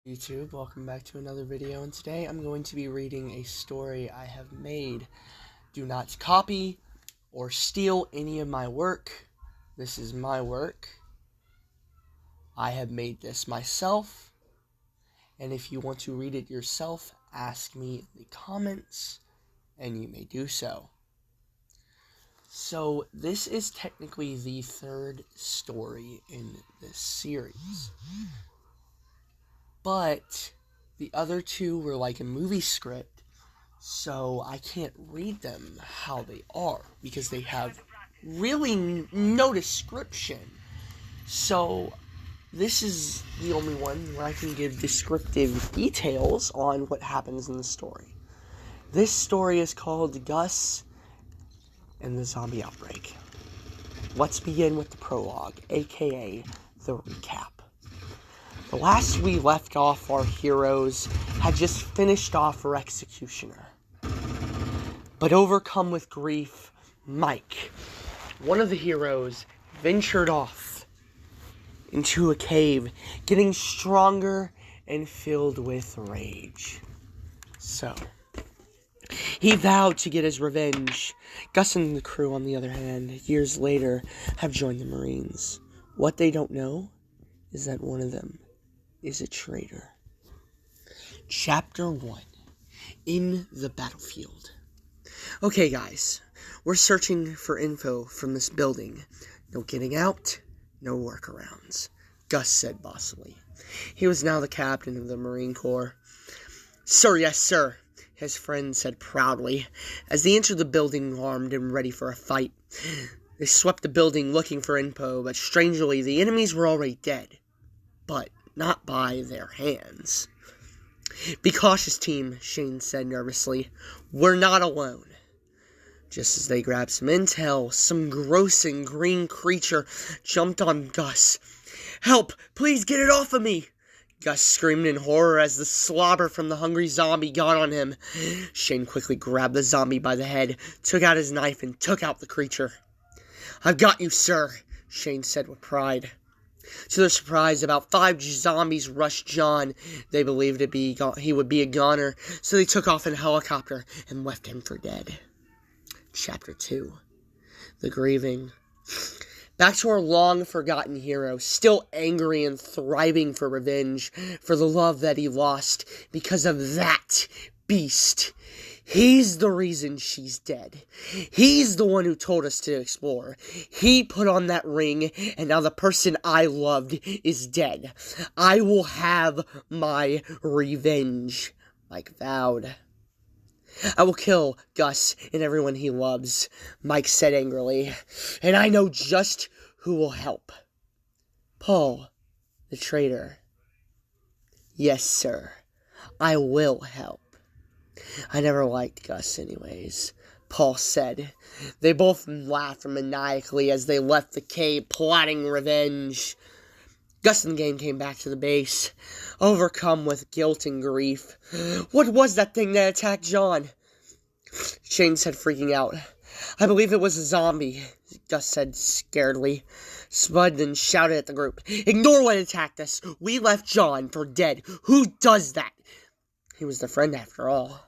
YouTube, welcome back to another video, and today I'm going to be reading a story I have made. Do not copy or steal any of my work. This is my work. I have made this myself, and if you want to read it yourself, ask me in the comments, and you may do so. So, this is technically the third story in this series. But the other two were like a movie script, so I can't read them how they are because they have really no description. So this is the only one where I can give descriptive details on what happens in the story. This story is called Gus and the Zombie Outbreak. Let's begin with the prologue, aka the recap. The last we left off, our heroes had just finished off our executioner. But overcome with grief, Mike, one of the heroes, ventured off into a cave, getting stronger and filled with rage. So, he vowed to get his revenge. Gus and the crew, on the other hand, years later, have joined the Marines. What they don't know is that one of them is a traitor. Chapter 1. In the battlefield. Okay, guys. We're searching for info from this building. No getting out, no workarounds, Gus said bossily. He was now the captain of the Marine Corps. Sir, yes, sir, his friend said proudly, as they entered the building armed and ready for a fight. They swept the building looking for info, but strangely, the enemies were already dead. But not by their hands. Be cautious, team, Shane said nervously. We're not alone. Just as they grabbed some intel, some gross and green creature jumped on Gus. Help! Please get it off of me! Gus screamed in horror as the slobber from the hungry zombie got on him. Shane quickly grabbed the zombie by the head, took out his knife, and took out the creature. I've got you, sir, Shane said with pride. To their surprise, about 5 zombies rushed John. They believed he would be a goner, so they took off in a helicopter and left him for dead. Chapter 2. The Grieving. Back to our long-forgotten hero, still angry and thriving for revenge, for the love that he lost because of that beast. He's the reason she's dead. He's the one who told us to explore. He put on that ring, and now the person I loved is dead. I will have my revenge, Mike vowed. I will kill Gus and everyone he loves, Mike said angrily, and I know just who will help. Paul, the traitor. Yes, sir, I will help. I never liked Gus anyways, Paul said. They both laughed maniacally as they left the cave, plotting revenge. Gus and the gang came back to the base, overcome with guilt and grief. What was that thing that attacked John? Shane said, freaking out. I believe it was a zombie, Gus said scaredly. Spud then shouted at the group. Ignore what attacked us. We left John for dead. Who does that? He was the friend after all.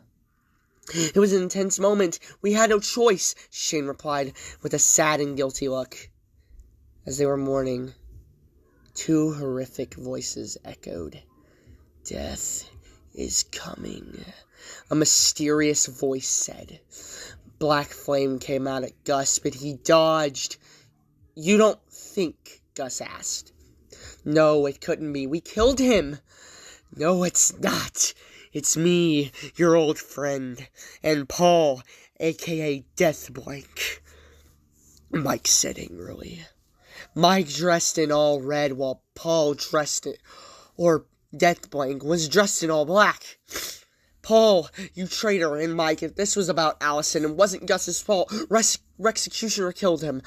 It was an intense moment. We had no choice, Shane replied with a sad and guilty look. As they were mourning, 2 horrific voices echoed. Death is coming, a mysterious voice said. Black flame came out at Gus, but he dodged. You don't think, Gus asked. No, it couldn't be. We killed him. No, it's not. It's me, your old friend, and Paul, a.k.a. Death Blank, Mike said angrily. Mike dressed in all red, while Paul Death Blank was dressed in all black. Paul, you traitor, and Mike, if this was about Allison, it wasn't Gus's fault. Executioner killed him.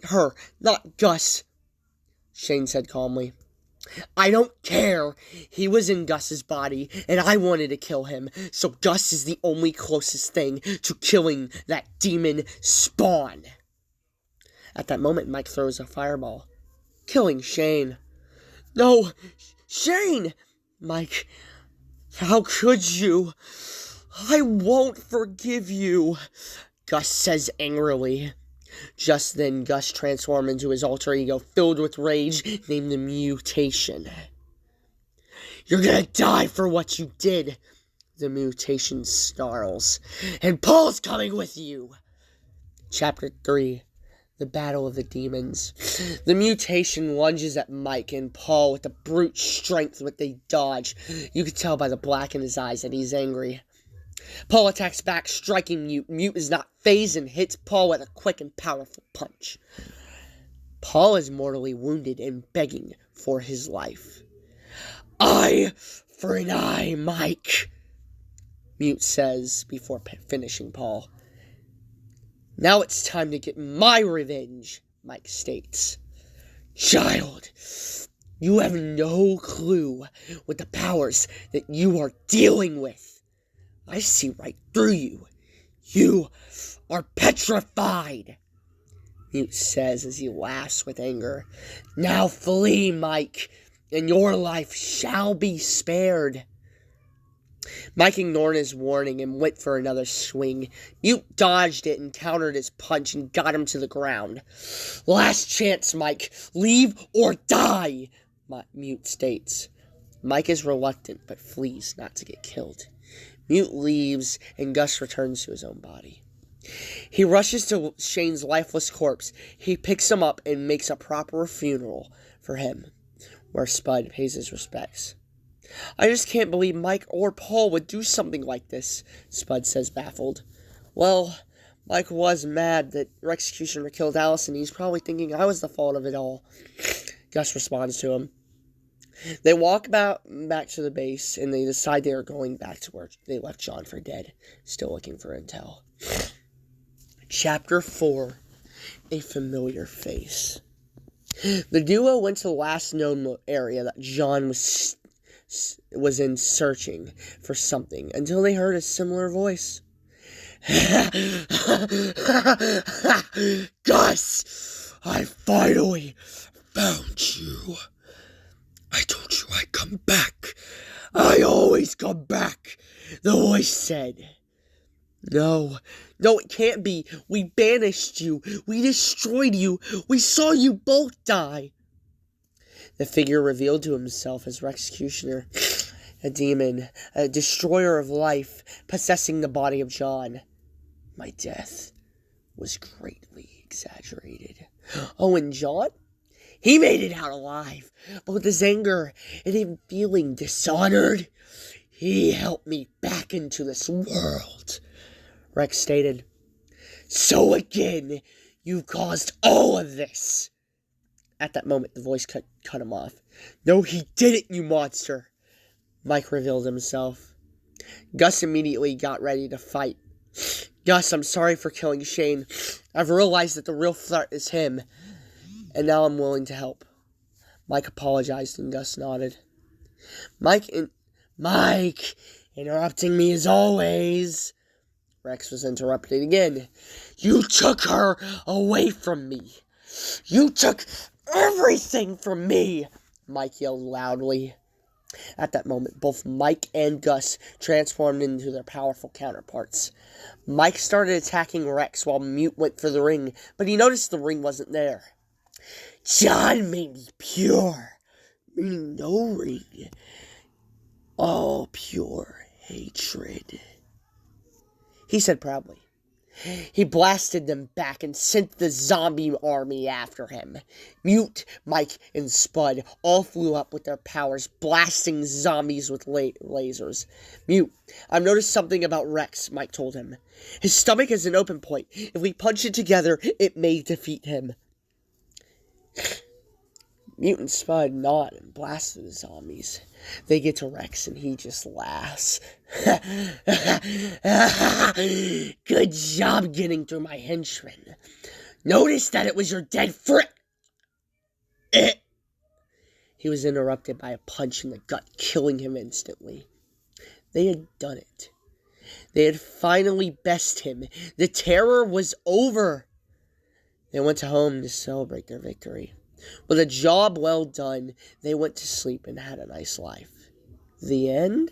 Her, not Gus, Shane said calmly. I don't care. He was in Gus's body, and I wanted to kill him, so Gus is the only closest thing to killing that demon spawn. At that moment, Mike throws a fireball, killing Shane. No, Shane! Mike, how could you? I won't forgive you, Gus says angrily. Just then, Gus transforms into his alter ego, filled with rage, named the Mutation. You're gonna die for what you did, the Mutation snarls. And Paul's coming with you! Chapter 3. The Battle of the Demons. The Mutation lunges at Mike and Paul with the brute strength that they dodge. You can tell by the black in his eyes that he's angry. Paul attacks back, striking Mute. Mute is not phased and hits Paul with a quick and powerful punch. Paul is mortally wounded and begging for his life. Eye for an eye, Mike, Mute says before finishing Paul. Now it's time to get my revenge, Mike states. Child, you have no clue what the powers that you are dealing with. I see right through you. You are petrified, Mute says as he laughs with anger. Now flee, Mike, and your life shall be spared. Mike ignored his warning and went for another swing. Mute dodged it and countered his punch and got him to the ground. Last chance, Mike. Leave or die, Mute states. Mike is reluctant but flees not to get killed. Mute leaves and Gus returns to his own body. He rushes to Shane's lifeless corpse. He picks him up and makes a proper funeral for him, where Spud pays his respects. I just can't believe Mike or Paul would do something like this, Spud says, baffled. Well, Mike was mad that your executioner killed Allison. He's probably thinking I was the fault of it all. Gus responds to him. They walk back to the base, and they decide they are going back to where they left John for dead, still looking for intel. Chapter 4. A Familiar Face. The duo went to the last known area that John was in, searching for something, until they heard a similar voice. Gus, I finally found you. I told you I'd come back. I always come back, the voice said. No, it can't be. We banished you. We destroyed you. We saw you both die. The figure revealed to himself as executioner, a demon, a destroyer of life, possessing the body of John. My death was greatly exaggerated. Oh, and John? He made it out alive, but with his anger and him feeling dishonored, he helped me back into this world, Rex stated. So again, you caused all of this. At that moment, the voice cut him off. No, he didn't, you monster, Mike revealed himself. Gus immediately got ready to fight. Gus, I'm sorry for killing Shane. I've realized that the real threat is him, and now I'm willing to help. Mike apologized, and Gus nodded. Mike, interrupting me as always. Rex was interrupted again. You took her away from me. You took everything from me, Mike yelled loudly. At that moment, both Mike and Gus transformed into their powerful counterparts. Mike started attacking Rex while Mute went for the ring, but he noticed the ring wasn't there. John made me pure, meaning no ring. All pure hatred, he said proudly. He blasted them back and sent the zombie army after him. Mute, Mike, and Spud all flew up with their powers, blasting zombies with lasers. Mute, I've noticed something about Rex, Mike told him. His stomach is an open point. If we punch it together, it may defeat him. Mute and Spud nod and blast the zombies. They get to Rex and he just laughs. Good job getting through my henchmen. Notice that it was your dead friend. He was interrupted by a punch in the gut, killing him instantly. They had done it. They had finally bested him. The terror was over. They went home to celebrate their victory. With a job well done, they went to sleep and had a nice life. The end.